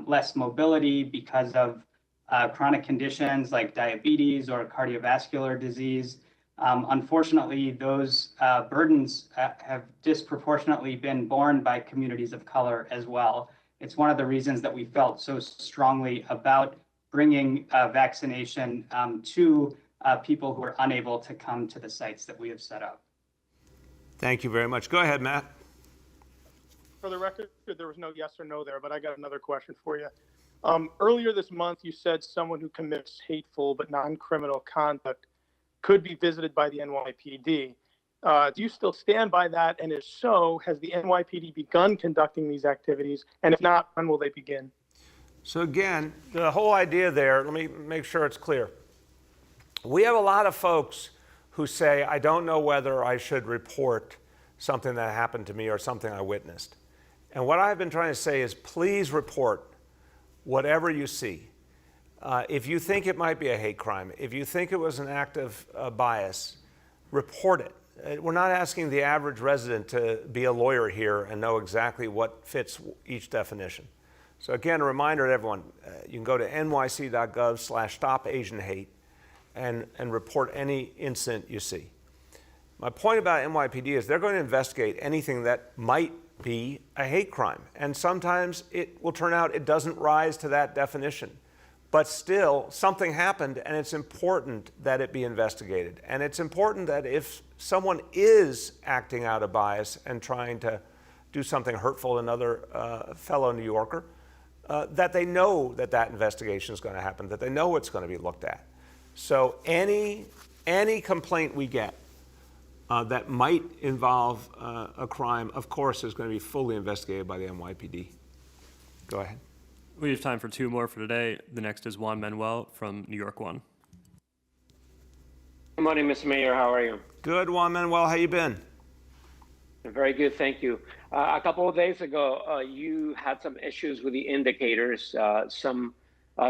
less mobility because of chronic conditions like diabetes or cardiovascular disease, unfortunately, those burdens have disproportionately been borne by communities of color as well. It's one of the reasons that we felt so strongly about bringing vaccination to people who are unable to come to the sites that we have set up. Thank you very much. Go ahead, Matt. For the record, there was no yes or no there, but I got another question for you. Earlier this month, you said someone who commits hateful but non-criminal conduct could be visited by the NYPD. Do you still stand by that? And if so, has the NYPD begun conducting these activities? And if not, when will they begin? So again, the whole idea there, let me make sure it's clear. We have a lot of folks who say, I don't know whether I should report something that happened to me or something I witnessed. And what I've been trying to say is please report whatever you see. If you think it might be a hate crime, if you think it was an act of bias, report it. We're not asking the average resident to be a lawyer here and know exactly what fits each definition. So again, a reminder to everyone, you can go to nyc.gov/stopasianhate and report any incident you see. My point about NYPD is they're going to investigate anything that might be a hate crime. And sometimes it will turn out it doesn't rise to that definition. But still, something happened, and it's important that it be investigated. And it's important that if someone is acting out of bias and trying to do something hurtful to another fellow New Yorker, that they know that that investigation is going to happen, that they know it's going to be looked at. So any complaint we get that might involve a crime, of course, is going to be fully investigated by the NYPD. Go ahead. We have time for two more for today. The next is Juan Manuel from New York One. Good morning, Mr. Mayor. How are you? Good, Juan Manuel. How you been? Very good, thank you. A couple of days ago, you had some issues with the indicators, some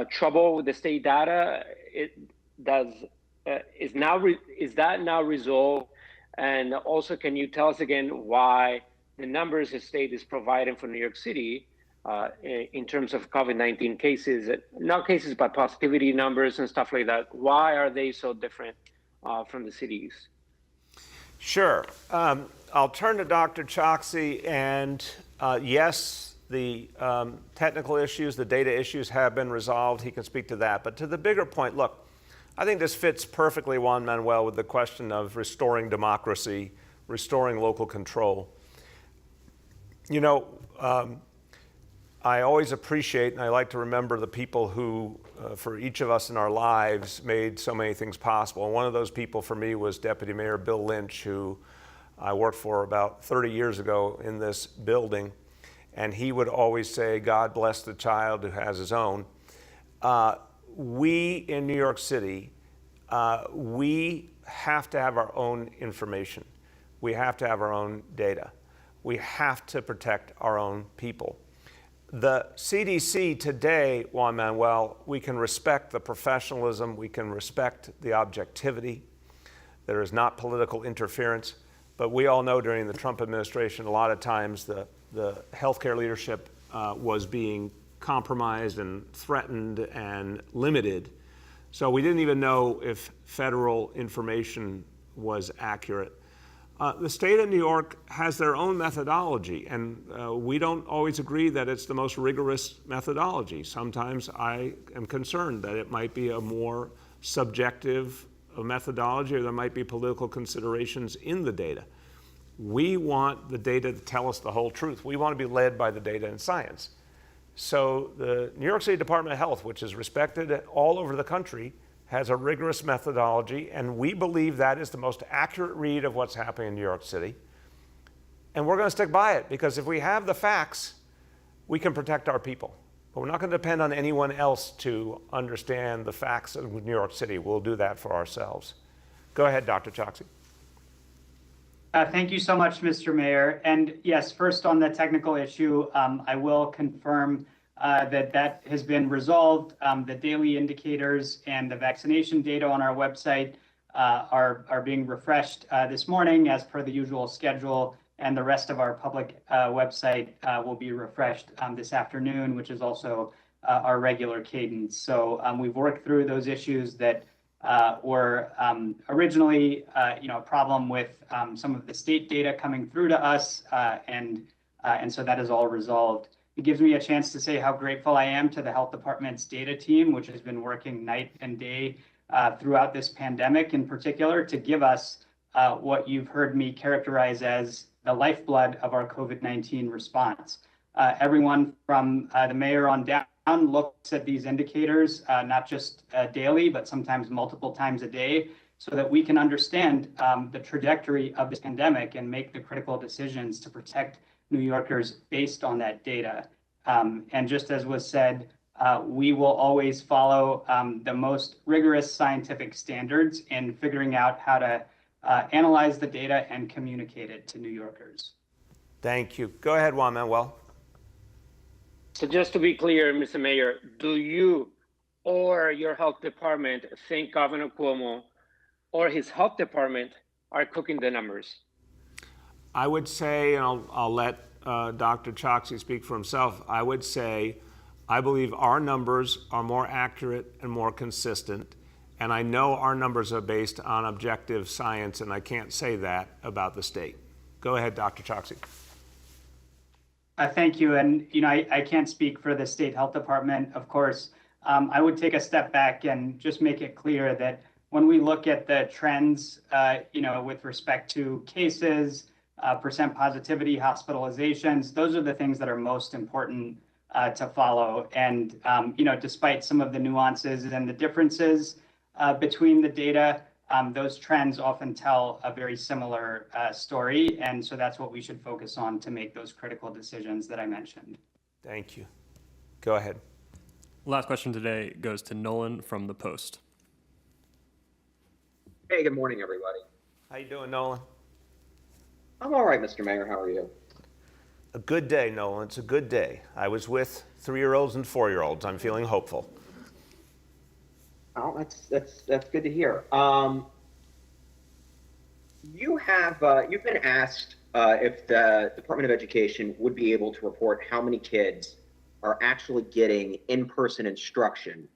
trouble with the state data. Is that now resolved? And also, can you tell us again why the numbers the state is providing for New York City in terms of COVID-19 cases, not cases, but positivity numbers and stuff like that, why are they so different from the cities? Sure. I'll turn to Dr. Choksi, and yes, the technical issues, the data issues have been resolved. He can speak to that. But to the bigger point, look, I think this fits perfectly, Juan Manuel, with the question of restoring democracy, restoring local control. You know, I always appreciate and I like to remember the people who, for each of us in our lives, made so many things possible. And one of those people for me was Deputy Mayor Bill Lynch, who I worked for about 30 years ago in this building. And he would always say, God bless the child who has his own. We in New York City, we have to have our own information. we have to have our own data. We have to protect our own people. The CDC today, Juan Manuel, we can respect the professionalism, we can respect the objectivity. There is not political interference, but we all know during the Trump administration, a lot of times the healthcare leadership was being compromised and threatened and limited. So we didn't even know if federal information was accurate. The state of New York has their own methodology, and we don't always agree that it's the most rigorous methodology. Sometimes I am concerned that it might be a more subjective methodology, or there might be political considerations in the data. We want the data to tell us the whole truth. We want to be led by the data and science. So the New York City Department of Health, which is respected all over the country, has a rigorous methodology, and we believe that is the most accurate read of what's happening in New York City. And we're going to stick by it, because if we have the facts, we can protect our people. But we're not going to depend on anyone else to understand the facts of New York City. We'll do that for ourselves. Go ahead, Dr. Choksi. Thank you so much, Mr. Mayor. And yes, first on the technical issue, I will confirm that has been resolved. The daily indicators and the vaccination data on our website are being refreshed this morning as per the usual schedule, and the rest of our public website will be refreshed this afternoon, which is also our regular cadence. So we've worked through those issues that were originally a problem with some of the state data coming through to us, and so that is all resolved. It gives me a chance to say how grateful I am to the health department's data team, which has been working night and day throughout this pandemic in particular to give us what you've heard me characterize as the lifeblood of our COVID-19 response. Everyone from the mayor on down looks at these indicators, not just daily, but sometimes multiple times a day, so that we can understand the trajectory of this pandemic and make the critical decisions to protect New Yorkers based on that data. And just as was said, we will always follow the most rigorous scientific standards in figuring out how to analyze the data and communicate it to New Yorkers. Thank you. Go ahead, Juan Manuel. So just to be clear, Mr. Mayor, do you or your health department think Governor Cuomo or his health department are cooking the numbers? I would say, and I'll let Dr. Choksi speak for himself, I would say I believe our numbers are more accurate and more consistent, and I know our numbers are based on objective science, and I can't say that about the state. Go ahead, Dr. Choksi. Thank you. And, I can't speak for the state health department, of course. I would take a step back and just make it clear that when we look at the trends, with respect to cases, percent positivity, hospitalizations, those are the things that are most important to follow. And, despite some of the nuances and the differences between the data, those trends often tell a very similar story. And so that's what we should focus on to make those critical decisions that I mentioned. Thank you. Go ahead. Last question today goes to Nolan from The Post. Hey, good morning, everybody. How you doing, Nolan? I'm all right, Mr. Mayor. How are you? A good day, Nolan. It's a good day. I was with 3-year-olds and 4-year-olds. I'm feeling hopeful. Oh, that's good to hear. You've been asked if the Department of Education would be able to report how many kids are actually getting in-person instruction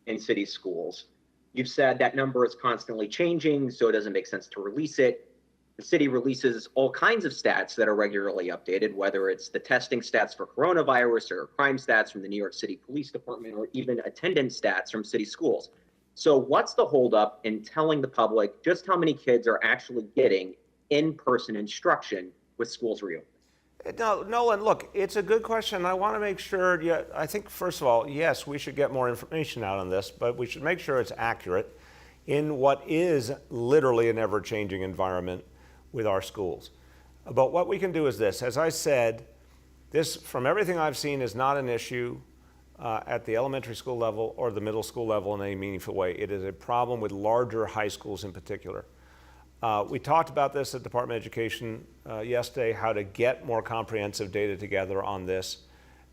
in city schools. You've said that number is constantly changing, so it doesn't make sense to release it. The city releases all kinds of stats that are regularly updated, whether it's the testing stats for coronavirus or crime stats from the New York City Police Department, or even attendance stats from city schools. So what's the holdup in telling the public just how many kids are actually getting in-person instruction with schools reopened? No, Nolan, look, it's a good question. I want to make sure, I think, first of all, yes, we should get more information out on this, but we should make sure it's accurate in what is literally an ever-changing environment with our schools. But what we can do is this. As I said, this, from everything I've seen, is not an issue at the elementary school level or the middle school level in any meaningful way. It is a problem with larger high schools in particular. We talked about this at Department of Education yesterday, how to get more comprehensive data together on this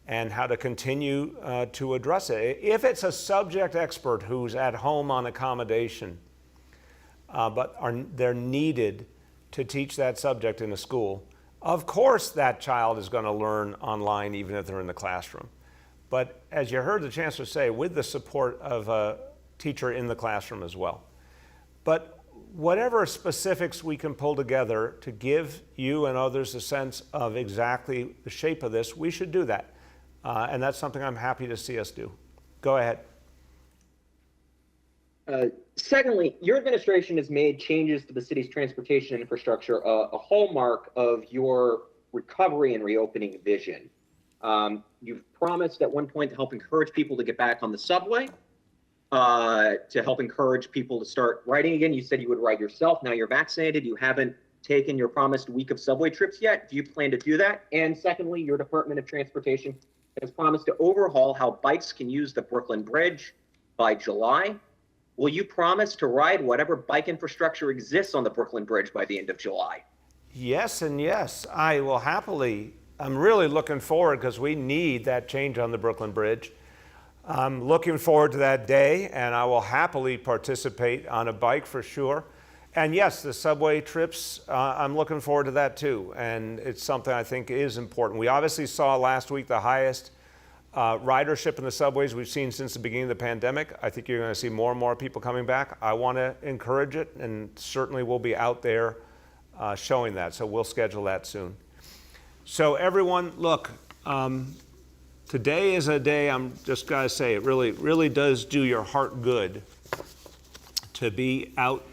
and how to continue to address it. If it's a subject expert who's at home on accommodation, but they're needed to teach that subject in a school, of course that child is going to learn online even if they're in the classroom. But as you heard the chancellor say, with the support of a teacher in the classroom as well. But whatever specifics we can pull together to give you and others a sense of exactly the shape of this, we should do that. And that's something I'm happy to see us do. Go ahead. Secondly, your administration has made changes to the city's transportation infrastructure a hallmark of your recovery and reopening vision. You've promised at one point to help encourage people to get back on the subway, to help encourage people to start riding again. You said you would ride yourself. Now you're vaccinated. You haven't taken your promised week of subway trips yet. Do you plan to do that? And secondly, your Department of Transportation has promised to overhaul how bikes can use the Brooklyn Bridge by July. Will you promise to ride whatever bike infrastructure exists on the Brooklyn Bridge by the end of July? Yes and yes. I will happily. I'm really looking forward because we need that change on the Brooklyn Bridge. I'm looking forward to that day, and I will happily participate on a bike for sure. And yes, the subway trips, I'm looking forward to that too. And it's something I think is important. We obviously saw last week the highest ridership in the subways we've seen since the beginning of the pandemic. I think you're going to see more and more people coming back. I want to encourage it, and certainly we'll be out there showing that. So we'll schedule that soon. So everyone, look, today is a day, I'm just going to say, it really does do your heart good to be out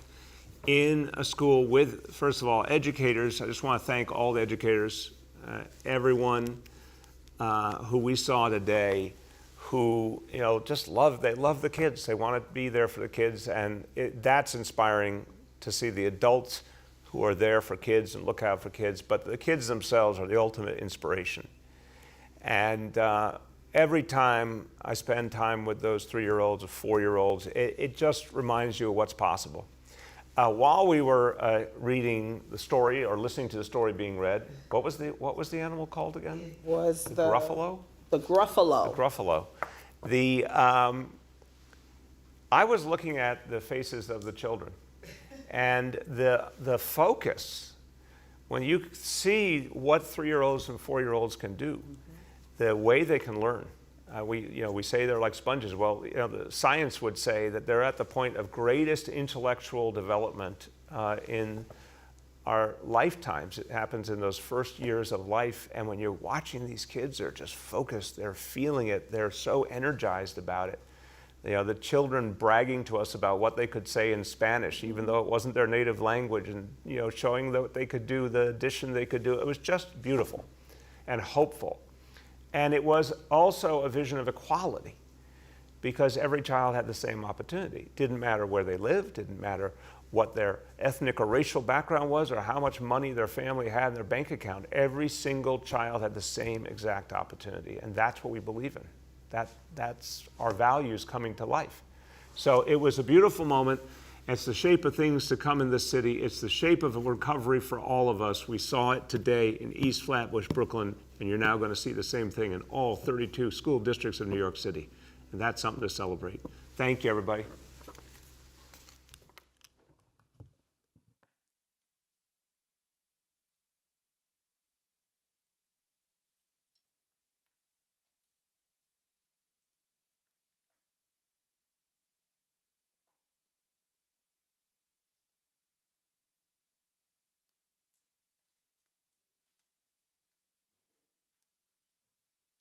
in a school with, first of all, educators. I just want to thank all the educators, everyone who we saw today, who just they love the kids. They want to be there for the kids, and that's inspiring to see the adults who are there for kids and look out for kids. But the kids themselves are the ultimate inspiration. And every time I spend time with those 3-year-olds or 4-year-olds, it just reminds you of what's possible. While we were reading the story or listening to the story being read, what was the animal called again? It was the Gruffalo? The Gruffalo. The Gruffalo. I was looking at the faces of the children, and the focus, when you see what 3-year-olds and 4-year-olds can do, the way they can learn. We say they're like sponges. Well, the science would say that they're at the point of greatest intellectual development in our lifetimes. It happens in those first years of life. And when you're watching these kids, they're just focused. They're feeling it. They're so energized about it. The children bragging to us about what they could say in Spanish, even though it wasn't their native language, and showing that they could do, the addition they could do. It was just beautiful and hopeful. And it was also a vision of equality, because every child had the same opportunity. Didn't matter where they lived, didn't matter what their ethnic or racial background was, or how much money their family had in their bank account. Every single child had the same exact opportunity, and that's what we believe in. That's our values coming to life. So it was a beautiful moment. It's the shape of things to come in this city. It's the shape of a recovery for all of us. We saw it today in East Flatbush, Brooklyn, and you're now going to see the same thing in all 32 school districts of New York City. And that's something to celebrate. Thank you, everybody.